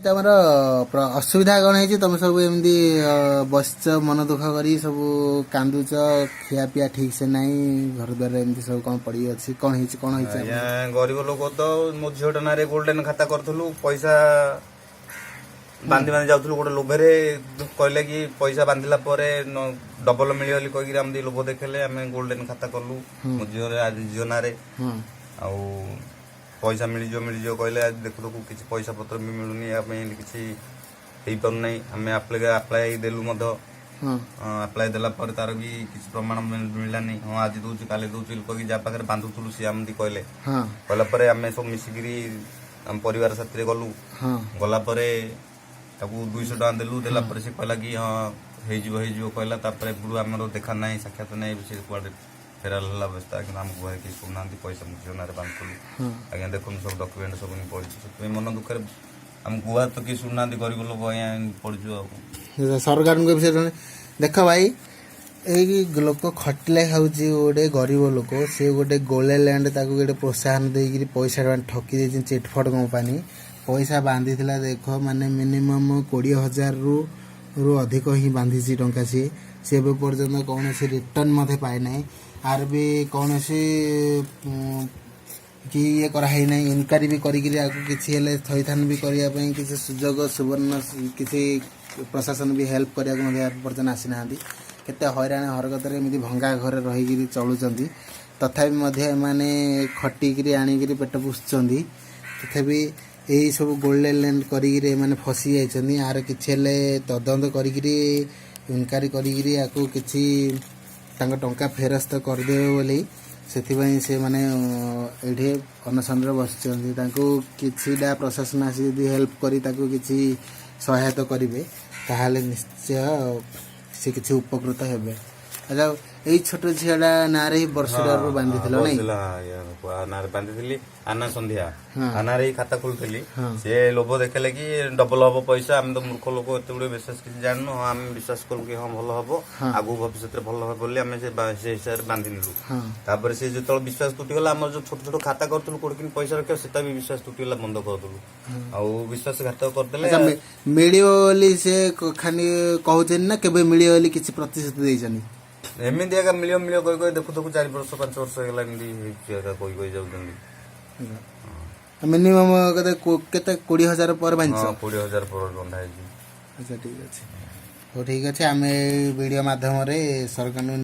तमर असुविधा कौन है तुम सब एमती बस मन दुख करी सब कांदुच खिया पिया ठीक से नहीं घर द्वार एमती सब कौन पड़ी अच्छी कौन है गरीब लोक तो मो झीटा ना गोल्डन खाता करूँ पैसा बांधि बांधि जाऊँ गोटे लोभे कहले कि पैसा बांधिला डबल मिली कहीकि आम लोभ देखले आम गोल्डन खाता कलु मो झील ना पैसा मिलजो कहले देखु देखु किसी पैसा पत्र भी मिलूनी किसी पारना आम आप्लाय देलु आप्लाय देला तार भी किसी प्रमाण मिललानी हाँ आज दूसरी काली दूसरी लोक कि जहाँ पाखे बांधुलु सी आमती कहले कहला आम सब मिसिकी आम परिवार साथी गलु गलापर 200 टका देलु देला से कहला कि हाँ हो कहला एपटू आम देखा ना साक्षात ना कड़े फेराल व्यवस्था कि आमको घर किसी शुणुना पैसा मुझे ना बांधुलु आज्ञा देखो सब डॉक्यूमेंट सब पड़ी मन दुखे आम गुआ तो किसी शुणुना गरीब लोग आज्ञा पड़ू सरकार को विषय देख भाई ये लोक खटिले खाऊँ गोटे गरीब लोक सी गोटे गोल्डन लैंड गोटे प्रोत्साहन देकर पैसा ठकी दे चिटफट कंपानी पैसा बांधी देख माने मिनिमम 20,000 रु अधिक ही बांधी टंका सी पर्यटन कौन रिटर्न मत पाए ना आर भी कौन कि ये कराई ना इनक्वारी भी करी थैथान भी करने किसी सुजोग सुवर्ण किसी प्रशासन भी हेल्प करने पर्यटन आसी ना केते हैरान हरकत भंगा घर रही चलुँच तथापि माने खटिकी आनिकी पेट पोषुंट तथापि यही सब गोल्डन लैंड कर फसी जाइए आर कि तदंत करी इनक्वारी करी टंका फेरस्त करदे बोली से माने ये अनशन बस किछिटा प्रशासन आसी हेल्प करी किसी सहायता करेंगे ताहले निश्चय से किसी उपकृत हेबे। अच्छा यही छोट झीटा ना वर्ष बांधी ना बांधी आना संध्या आना खाता खोलुली सी लोभ देखले कि डबल हम पैसा आम तो मूर्ख लोक एत गुड़े विशेष किसी जानू हाँ आम विश्वास कलु कि हाँ भल हम आगू भविष्य भल हम बोली आम से हिसाब से बांधि नेलु सी जो विश्वास तुटीगला आम जो छोट छोट खाता करूँ कौन पैसा रखा से भी विश्वास तुटीगला बंद करदेलु आ विश्वास घात करदे मिली से खाली कहते ना केबे मिली किसी प्रतिशत देछनी एमती आगे मिल कही देखु देखु 4 वर्ष 5 वर्ष कही जाऊँ मिनिमम केते 20,000 पर बांधछ 20,000 पर बंधा है। अच्छा ठीक अच्छे हो ठीक अच्छे आम वीडियो माध्यम सरकार